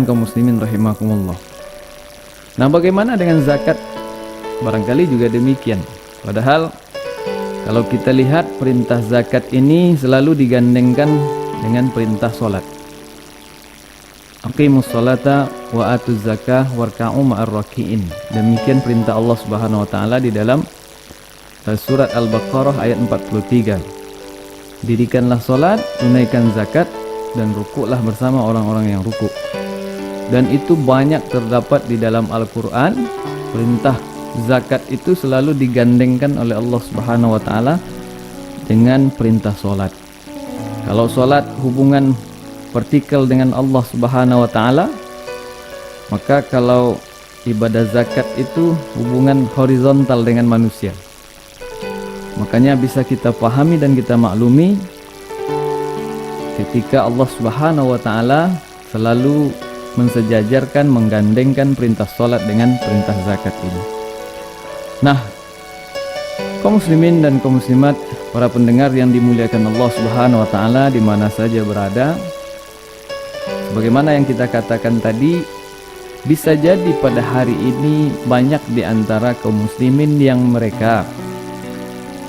sekalian kaum muslimin rahimakumullah. Nah, bagaimana dengan zakat? Barangkali juga demikian. Padahal kalau kita lihat perintah zakat ini selalu digandengkan dengan perintah solat. Aqimus sholata wa atuz zakah warka'u ma'ar raki'in. Demikian perintah Allah Subhanahu wa taala di dalam surat Al-Baqarah ayat 43. Dirikanlah solat, tunaikan zakat, dan rukuklah bersama orang-orang yang rukuk. Dan itu banyak terdapat di dalam Al-Quran. Perintah zakat itu selalu digandengkan oleh Allah Subhanahu wa taala dengan perintah solat. Kalau solat hubungan vertikal dengan Allah Subhanahu wa taala, maka kalau ibadah zakat itu hubungan horizontal dengan manusia. Makanya bisa kita pahami dan kita maklumi ketika Allah Subhanahu wa taala selalu mensejajarkan, menggandengkan perintah salat dengan perintah zakat ini. Nah, kaum muslimin dan kaum muslimat, para pendengar yang dimuliakan Allah Subhanahu wa taala di mana saja berada, sebagaimana yang kita katakan tadi, bisa jadi pada hari ini banyak di antara kaum muslimin yang mereka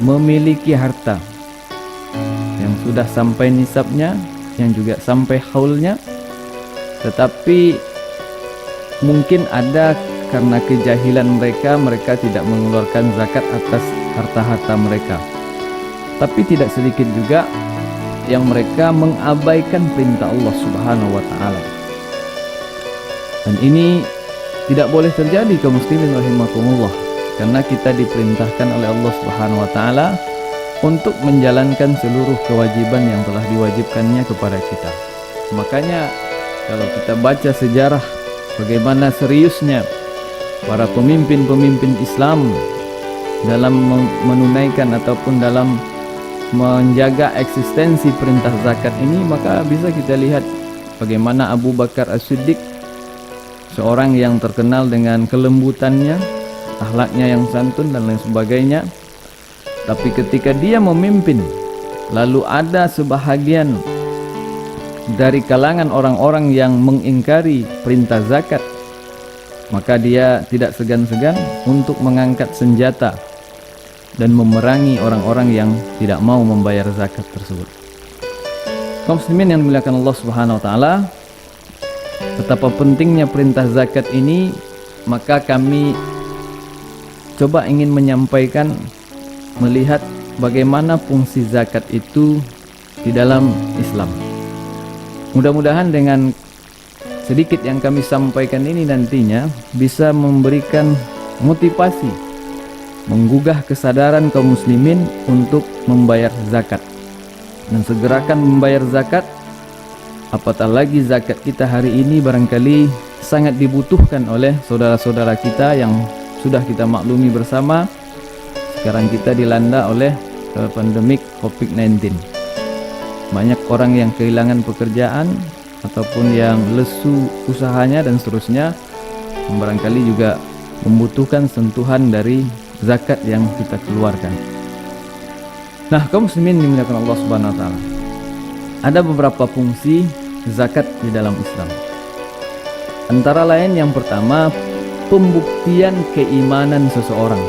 memiliki harta yang sudah sampai nisabnya, yang juga sampai haulnya, tetapi mungkin ada karena kejahilan mereka tidak mengeluarkan zakat atas harta-harta mereka. Tapi tidak sedikit juga yang mereka mengabaikan perintah Allah Subhanahu wa taala. Dan ini tidak boleh terjadi kaum muslimin rahimakumullah, karena kita diperintahkan oleh Allah Subhanahu wa taala untuk menjalankan seluruh kewajiban yang telah diwajibkannya kepada kita. Makanya kalau kita baca sejarah bagaimana seriusnya para pemimpin-pemimpin Islam dalam menunaikan ataupun dalam menjaga eksistensi perintah zakat ini, maka bisa kita lihat bagaimana Abu Bakar As-Siddiq, seorang yang terkenal dengan kelembutannya, akhlaknya yang santun dan lain sebagainya. Tapi ketika dia memimpin, lalu ada sebahagian dari kalangan orang-orang yang mengingkari perintah zakat, maka dia tidak segan-segan untuk mengangkat senjata dan memerangi orang-orang yang tidak mau membayar zakat tersebut. Kaum muslimin yang dimuliakan Allah Subhanahu wa taala, betapa pentingnya perintah zakat ini, maka kami coba ingin menyampaikan melihat bagaimana fungsi zakat itu di dalam Islam. Mudah-mudahan dengan sedikit yang kami sampaikan ini nantinya bisa memberikan motivasi, menggugah kesadaran kaum muslimin untuk membayar zakat, dan segerakan membayar zakat. Apatah lagi zakat kita hari ini barangkali sangat dibutuhkan oleh saudara-saudara kita yang sudah kita maklumi bersama. Sekarang kita dilanda oleh pandemik COVID-19. Banyak orang yang kehilangan pekerjaan ataupun yang lesu usahanya dan seterusnya, barangkali juga membutuhkan sentuhan dari zakat yang kita keluarkan. Nah, kaum muslimin dimuliakan Allah Subhanahu wa taala, ada beberapa fungsi zakat di dalam Islam. Antara lain yang pertama, pembuktian keimanan seseorang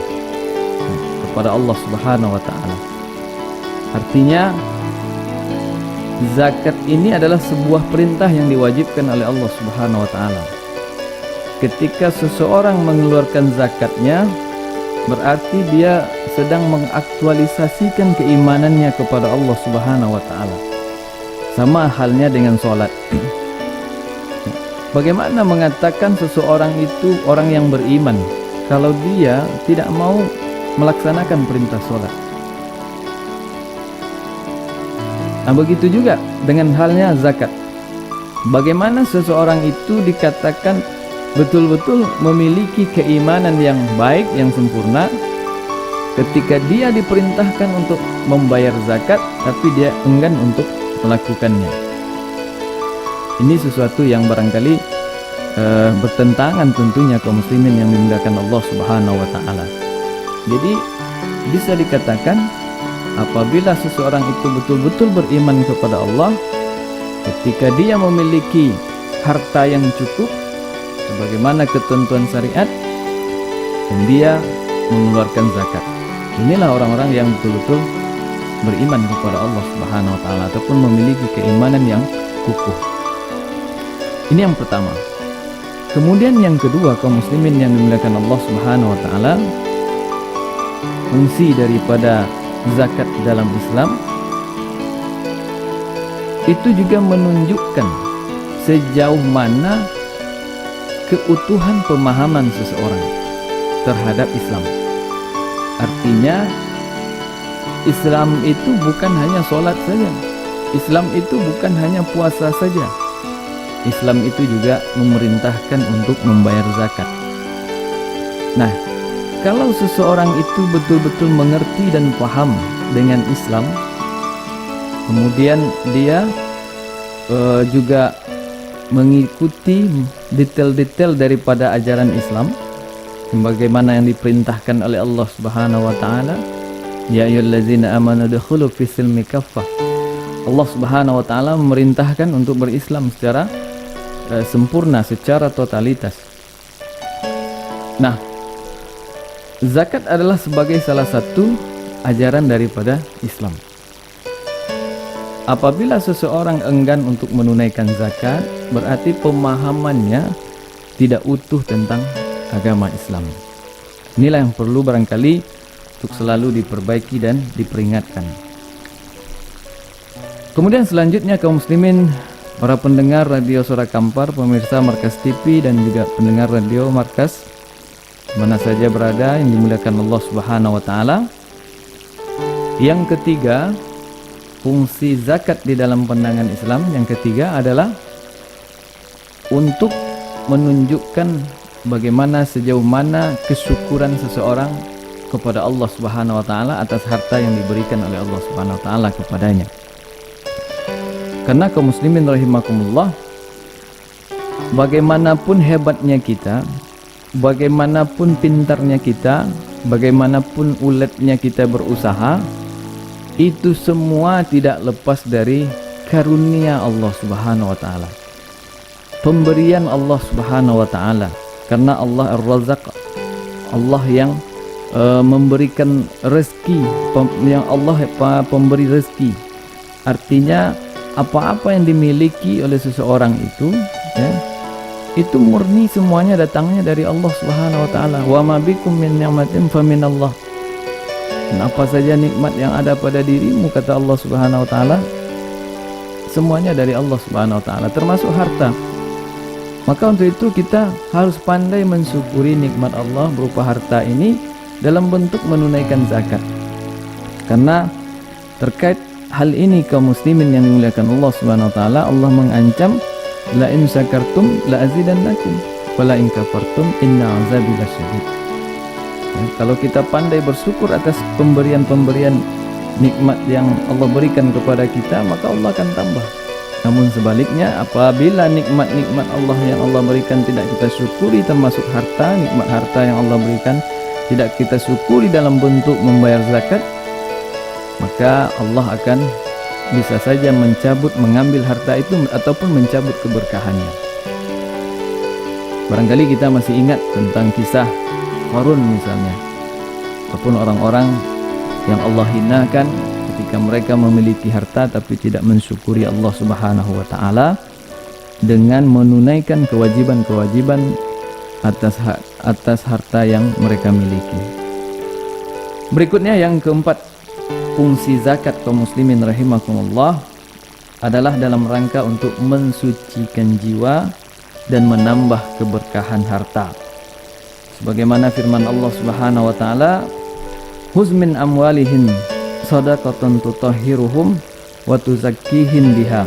kepada Allah Subhanahu wa taala. Artinya zakat ini adalah sebuah perintah yang diwajibkan oleh Allah Subhanahu wa taala. Ketika seseorang mengeluarkan zakatnya, berarti dia sedang mengaktualisasikan keimanannya kepada Allah Subhanahu wa taala. Sama halnya dengan sholat. Bagaimana mengatakan seseorang itu orang yang beriman kalau dia tidak mau melaksanakan perintah sholat? Nah, begitu juga dengan halnya zakat. Bagaimana seseorang itu dikatakan betul-betul memiliki keimanan yang baik, yang sempurna, ketika dia diperintahkan untuk membayar zakat tapi dia enggan untuk melakukannya? Ini sesuatu yang barangkali bertentangan tentunya kaum muslimin yang dimuliakan Allah Subhanahu wa taala. Jadi bisa dikatakan apabila seseorang itu betul-betul beriman kepada Allah, ketika dia memiliki harta yang cukup sebagaimana ketentuan syariat, dan dia mengeluarkan zakat. Inilah orang-orang yang betul-betul beriman kepada Allah Subhanahu wa taala ataupun memiliki keimanan yang kukuh. Ini yang pertama. Kemudian yang kedua, kaum muslimin yang dimuliakan Allah Subhanahu wa taala, fungsi daripada zakat dalam Islam itu juga menunjukkan sejauh mana keutuhan pemahaman seseorang terhadap Islam. Artinya Islam itu bukan hanya sholat saja, Islam itu bukan hanya puasa saja, Islam itu juga memerintahkan untuk membayar zakat. Nah, kalau seseorang itu betul-betul mengerti dan paham dengan Islam, kemudian dia juga mengikuti detail-detail daripada ajaran Islam sebagaimana yang diperintahkan oleh Allah Subhanahu wa taala, ya ayyuhallazina amanu dukhulu fis-silmi kaffah. Allah Subhanahu wa taala memerintahkan untuk berislam secara sempurna, secara totalitas. Nah, zakat adalah sebagai salah satu ajaran daripada Islam. Apabila seseorang enggan untuk menunaikan zakat, berarti pemahamannya tidak utuh tentang agama Islam. Inilah yang perlu barangkali untuk selalu diperbaiki dan diperingatkan. Kemudian selanjutnya kaum muslimin, para pendengar Radio Suara Kampar, pemirsa Markas TV dan juga pendengar radio Markas mana saja berada yang dimuliakan Allah Subhanahu wa taala. Yang ketiga, fungsi zakat di dalam pandangan Islam yang ketiga adalah untuk menunjukkan bagaimana sejauh mana kesyukuran seseorang kepada Allah Subhanahu wa taala atas harta yang diberikan oleh Allah Subhanahu wa taala kepadanya. Karena kaum muslimin rahimakumullah, bagaimanapun hebatnya kita, bagaimanapun pintarnya kita, bagaimanapun uletnya kita berusaha, itu semua tidak lepas dari karunia Allah Subhanahu wa taala, pemberian Allah Subhanahu wa taala. Karena Allah Ar-Razzaq, Allah yang memberikan rezeki, yang Allah pemberi rezeki. Artinya apa-apa yang dimiliki oleh seseorang itu, ya, itu murni semuanya datangnya dari Allah Subhanahu wa taala. Wa ma bikum min ni'matin fa min Allah. Dan apa saja nikmat yang ada pada dirimu, kata Allah Subhanahu wa taala, semuanya dari Allah Subhanahu wa taala, termasuk harta. Maka untuk itu kita harus pandai mensyukuri nikmat Allah berupa harta ini dalam bentuk menunaikan zakat. Karena terkait hal ini kaum muslimin yang dimuliakan Allah Subhanahu wa taala, Allah mengancam, la in syakartum la azidannakum wa la in kafartum inna azabi lasyadid. Kalau kita pandai bersyukur atas pemberian-pemberian nikmat yang Allah berikan kepada kita, maka Allah akan tambah. Namun sebaliknya, apabila nikmat-nikmat Allah yang Allah berikan tidak kita syukuri, termasuk harta, nikmat harta yang Allah berikan tidak kita syukuri dalam bentuk membayar zakat, maka Allah akan bisa saja mencabut, mengambil harta itu ataupun mencabut keberkahannya. Barangkali kita masih ingat tentang kisah Qarun misalnya, ataupun orang-orang yang Allah hinakan ketika mereka memiliki harta tapi tidak mensyukuri Allah Subhanahu wa taala dengan menunaikan kewajiban-kewajiban atas harta yang mereka miliki. Berikutnya yang keempat, fungsi zakat kaum muslimin rahimakumullah adalah dalam rangka untuk mensucikan jiwa dan menambah keberkahan harta. Sebagaimana firman Allah Subhanahu wa taala, "Khudz min amwalihim shadaqatan tutahhiruhum wa tuzakkihim biha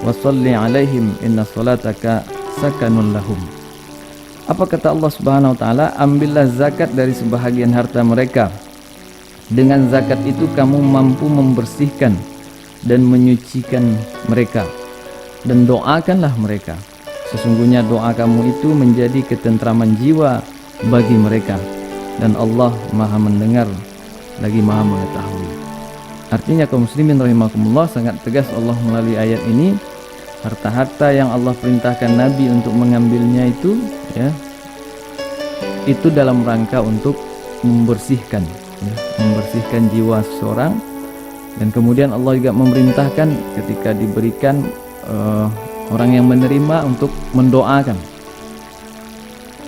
wa shalli 'alaihim inna salataka sakanun lahum." Apa kata Allah Subhanahu wa taala? Ambillah zakat dari sebahagian harta mereka. Dengan zakat itu kamu mampu membersihkan dan menyucikan mereka, dan doakanlah mereka. Sesungguhnya doa kamu itu menjadi ketentraman jiwa bagi mereka, dan Allah Maha mendengar lagi Maha mengetahui. Artinya kaum muslimin rahimakumullah, sangat tegas Allah melalui ayat ini harta-harta yang Allah perintahkan Nabi untuk mengambilnya itu, ya, itu dalam rangka untuk membersihkan, ya, membersihkan jiwa seseorang. Dan kemudian Allah juga memerintahkan ketika diberikan orang yang menerima untuk mendoakan.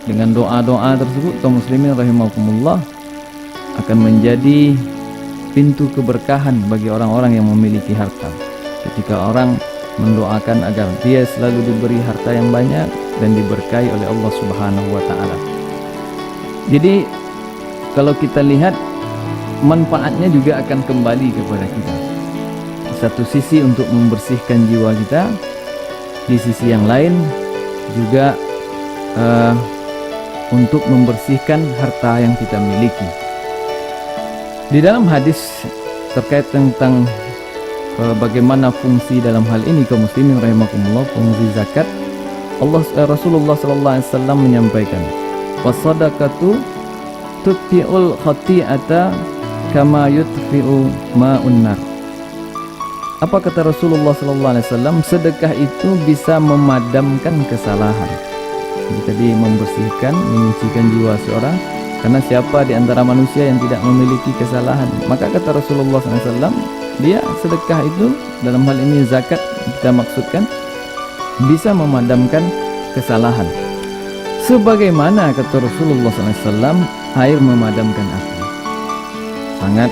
Dengan doa-doa tersebut kaum muslimin rahimakumullah akan menjadi pintu keberkahan bagi orang-orang yang memiliki harta. Ketika orang mendoakan agar dia selalu diberi harta yang banyak dan diberkahi oleh Allah Subhanahu wa taala. Jadi kalau kita lihat, manfaatnya juga akan kembali kepada kita. Satu sisi untuk membersihkan jiwa kita, di sisi yang lain juga untuk membersihkan harta yang kita miliki. Di dalam hadis terkait tentang bagaimana fungsi dalam hal ini kaum muslimin rahimakumullah, fungsi zakat, Rasulullah sallallahu alaihi wasallam menyampaikan, "Was-shadaqatu tutfi'ul khati'ata kama yutfi'u ma'un nar." Apa kata Rasulullah sallallahu alaihi wasallam? Sedekah itu bisa memadamkan kesalahan. Jadi tadi membersihkan, menyucikan jiwa seorang. Karena siapa di antara manusia yang tidak memiliki kesalahan? Maka kata Rasulullah sallallahu alaihi wasallam, dia sedekah itu, dalam hal ini zakat kita maksudkan, bisa memadamkan kesalahan. Sebagaimana kata Rasulullah sallallahu alaihi wasallam, air memadamkan api. Sangat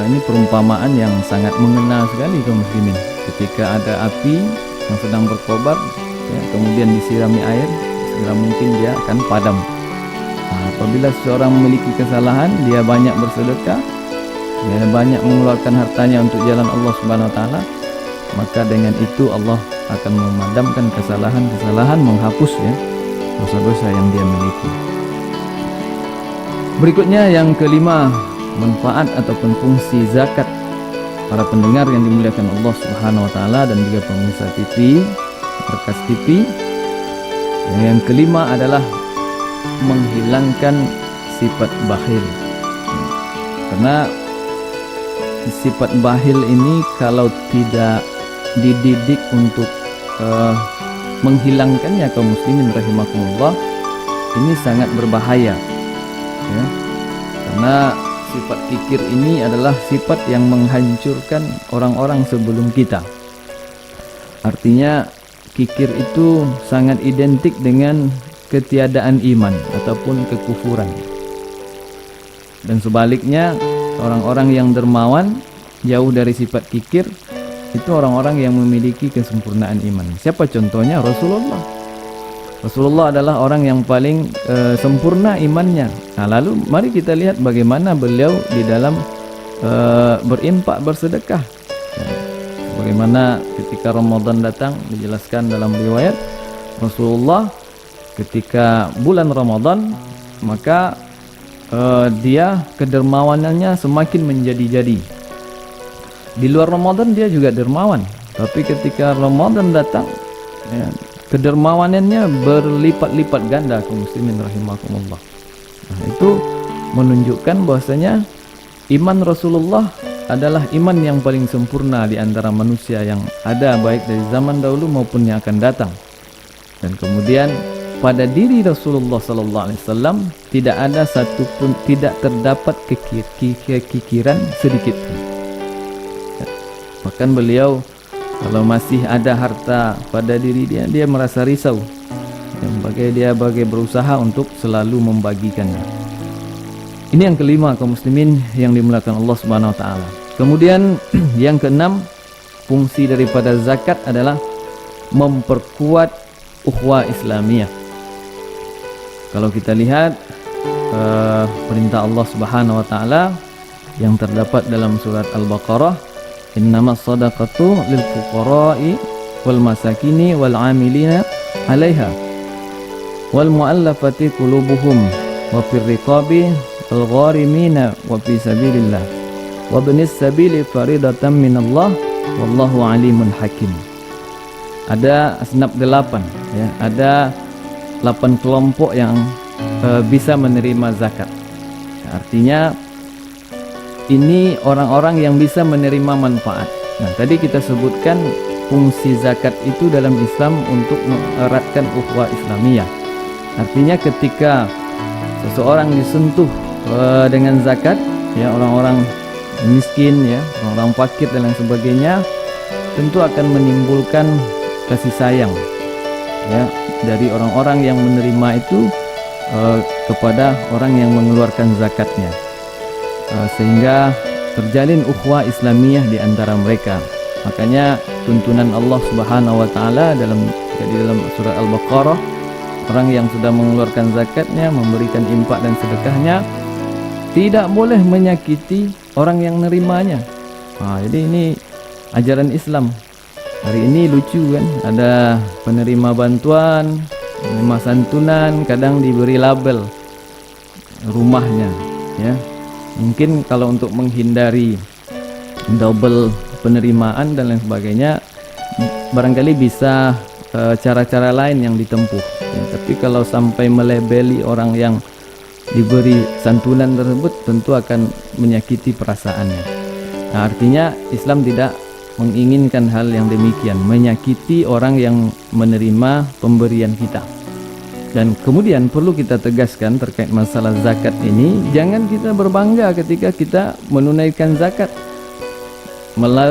ini perumpamaan yang sangat mengena sekali kaum muslimin. Ketika ada api yang sedang berkobar, ya, kemudian disirami air, segera mungkin dia akan padam. Apabila seorang memiliki kesalahan, dia banyak bersedekah, dia banyak mengeluarkan hartanya untuk jalan Allah Subhanahu wa taala, maka dengan itu Allah akan memadamkan kesalahan-kesalahan, menghapus, ya, dosa-dosa yang dia miliki. Berikutnya yang kelima, manfaat ataupun fungsi zakat. Para pendengar yang dimuliakan Allah Subhanahu wa taala dan juga pemirsa TV, Berkas TV, yang kelima adalah menghilangkan sifat bakhil. Karena sifat bakhil ini kalau tidak dididik untuk menghilangkannya kaum muslimin rahimakumullah, ini sangat berbahaya, ya. Karena sifat kikir ini adalah sifat yang menghancurkan orang-orang sebelum kita. Artinya kikir itu sangat identik dengan ketiadaan iman ataupun kekufuran. Dan sebaliknya, orang-orang yang dermawan, jauh dari sifat kikir, itu orang-orang yang memiliki kesempurnaan iman. Siapa contohnya? Rasulullah. Rasulullah adalah orang yang paling sempurna imannya. Nah, lalu mari kita lihat bagaimana beliau di dalam berinfak, bersedekah. Bagaimana ketika Ramadan datang, dijelaskan dalam riwayat, Rasulullah ketika bulan Ramadan, maka dia kedermawanannya semakin menjadi-jadi. Di luar Ramadan dia juga dermawan, tapi ketika Ramadan datang, ya, kedermawanannya berlipat-lipat ganda kaum muslimin rahimakumullah. Nah, itu menunjukkan bahwasanya iman Rasulullah adalah iman yang paling sempurna di antara manusia yang ada, baik dari zaman dahulu maupun yang akan datang. Dan kemudian pada diri Rasulullah sallallahu alaihi wasallam tidak ada satupun, tidak terdapat kekikiran sedikit pun. Bahkan beliau kalau masih ada harta pada diri dia, dia merasa risau. Dia berusaha untuk selalu membagikannya. Ini yang kelima kaum muslimin yang dimuliakan Allah Subhanahu wa taala. Kemudian yang keenam, fungsi daripada zakat adalah memperkuat ukhuwah Islamiyah. Kalau kita lihat perintah Allah Subhanahu wa taala yang terdapat dalam surat Al-Baqarah, innamas shadaqatu lil fuqara'i wal masakini wal 'amilina 'alaiha wal mu'allafati qulubuhum wa fir riqabi wal gharimina wa fi sabilillah wa ibnis sabili faridatan minallah wallahu alimun hakim. Ada segenap 8, ya, ada 8 kelompok yang bisa menerima zakat. Artinya ini orang-orang yang bisa menerima manfaat. Nah, tadi kita sebutkan fungsi zakat itu dalam Islam untuk mengeratkan ukhuwah Islamiyah. Artinya ketika seseorang disentuh dengan zakat, ya, orang-orang miskin, ya, orang-orang fakir dan lain sebagainya, tentu akan menimbulkan kasih sayang, ya, dari orang-orang yang menerima itu kepada orang yang mengeluarkan zakatnya, sehingga terjalin ukhuwah Islamiyah di antara mereka. Makanya tuntunan Allah Subhanahu wa taala dalam surah Al-Baqarah, orang yang sudah mengeluarkan zakatnya, memberikan infak dan sedekahnya, tidak boleh menyakiti orang yang menerimanya. Jadi ini ajaran Islam. Hari ini lucu kan, ada penerima bantuan, penerima santunan, kadang diberi label rumahnya, ya. Mungkin kalau untuk menghindari double penerimaan dan lain sebagainya, barangkali bisa cara-cara lain yang ditempuh, ya. Tapi kalau sampai melebeli orang yang diberi santunan tersebut, tentu akan menyakiti perasaannya. Nah, artinya Islam tidak menginginkan hal yang demikian, menyakiti orang yang menerima pemberian kita. Dan kemudian perlu kita tegaskan terkait masalah zakat ini, jangan kita berbangga ketika kita menunaikan zakat,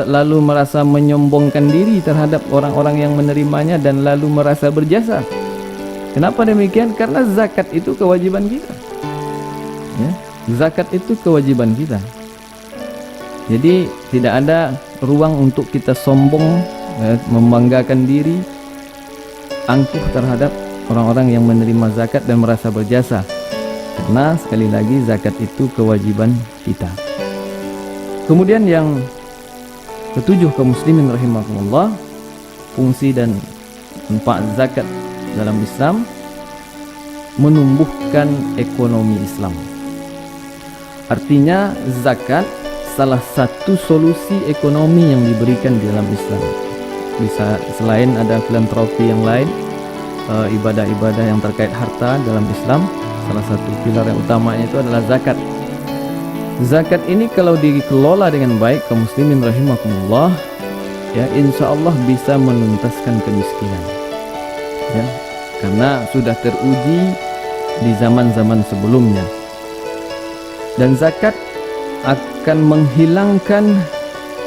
lalu merasa menyombongkan diri terhadap orang-orang yang menerimanya dan lalu merasa berjasa. Kenapa demikian? Karena zakat itu kewajiban kita, ya. Zakat itu kewajiban kita. Jadi tidak ada ruang untuk kita sombong, ya, membanggakan diri, angkuh terhadap orang-orang yang menerima zakat dan merasa berjasa. Karena sekali lagi zakat itu kewajiban kita. Kemudian yang ketujuh, kaum muslimin rahimakumullah, fungsi dan manfaat zakat dalam Islam menumbuhkan ekonomi Islam. Artinya zakat salah satu solusi ekonomi yang diberikan di dalam Islam. Bisa selain ada filantropi yang lain, ibadah-ibadah yang terkait harta dalam Islam, salah satu pilar yang utamanya itu adalah zakat. Zakat ini kalau dikelola dengan baik, kaum muslimin rahimakumullah, ya, insya Allah bisa menuntaskan kemiskinan, ya, karena sudah teruji di zaman-zaman sebelumnya. Dan zakat akan menghilangkan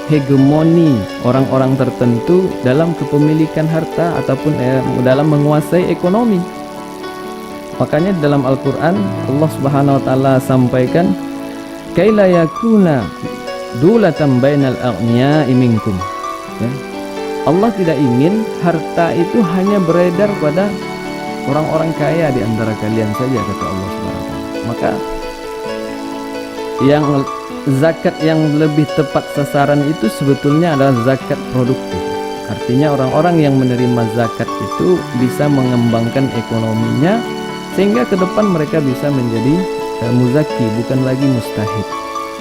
hegemoni orang-orang tertentu dalam kepemilikan harta ataupun dalam menguasai ekonomi. Makanya dalam Al-Quran Allah Subhanahu wa taala sampaikan, kaila yakuna dulatan bainal aghniya'i minkum, ya. Allah tidak ingin harta itu hanya beredar pada orang-orang kaya di antara kalian saja, kata Allah Subhanahu wa taala. Maka yang zakat yang lebih tepat sasaran itu sebetulnya adalah zakat produktif. Artinya orang-orang yang menerima zakat itu bisa mengembangkan ekonominya, sehingga ke depan mereka bisa menjadi muzaki, bukan lagi mustahid.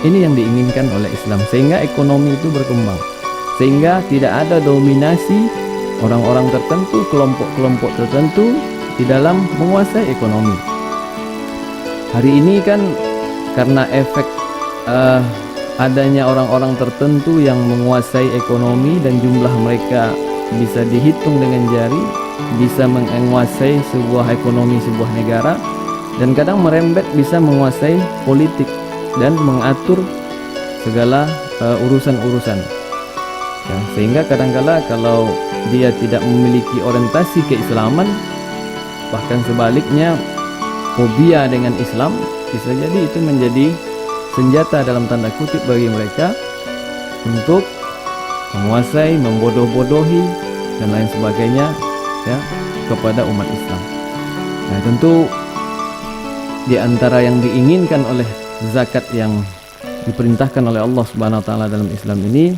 Ini yang diinginkan oleh Islam, sehingga ekonomi itu berkembang, sehingga tidak ada dominasi orang-orang tertentu, kelompok-kelompok tertentu di dalam menguasai ekonomi. Hari ini kan karena efek adanya orang-orang tertentu yang menguasai ekonomi dan jumlah mereka bisa dihitung dengan jari, bisa menguasai sebuah ekonomi sebuah negara, dan kadang merembet bisa menguasai politik dan mengatur segala urusan-urusan, ya, sehingga kadangkala kalau dia tidak memiliki orientasi keislaman, bahkan sebaliknya fobia dengan Islam, bisa jadi itu menjadi senjata dalam tanda kutip bagi mereka untuk menguasai, membodoh-bodohi dan lain sebagainya, ya, kepada umat Islam. Nah, tentu di antara yang diinginkan oleh zakat yang diperintahkan oleh Allah Subhanahu wa taala dalam Islam ini,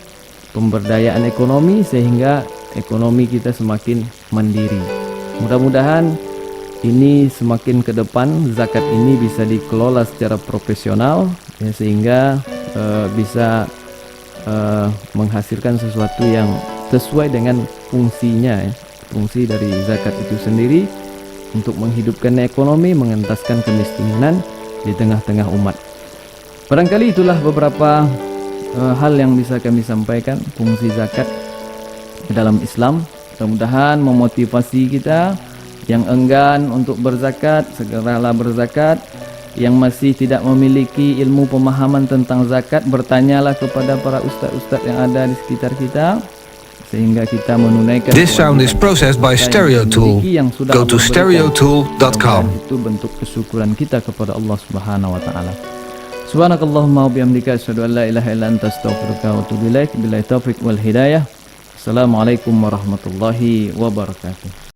pemberdayaan ekonomi sehingga ekonomi kita semakin mandiri. Mudah-mudahan ini semakin ke depan zakat ini bisa dikelola secara profesional, ya, sehingga bisa menghasilkan sesuatu yang sesuai dengan fungsinya, ya. Fungsi dari zakat itu sendiri untuk menghidupkan ekonomi, mengentaskan kemiskinan di tengah-tengah umat. Barangkali itulah beberapa hal yang bisa kami sampaikan fungsi zakat ke dalam Islam. Mudah-mudahan memotivasi kita yang enggan untuk berzakat, segeralah berzakat. Yang masih tidak memiliki ilmu pemahaman tentang zakat, bertanyalah kepada para ustaz-ustaz yang ada di sekitar kita, sehingga kita menunaikan. This sound is processed by Stereo Tool. Go to stereotool.com. Itu bentuk kesyukuran kita kepada Allah Subhanahu wa taala. Subhanakallahumma wa bihamdika asyhadu an la ilaha illa anta astaghfiruka wa atubu ilaik. Billahi taufiq wal hidayah. Assalamualaikum warahmatullahi wabarakatuh.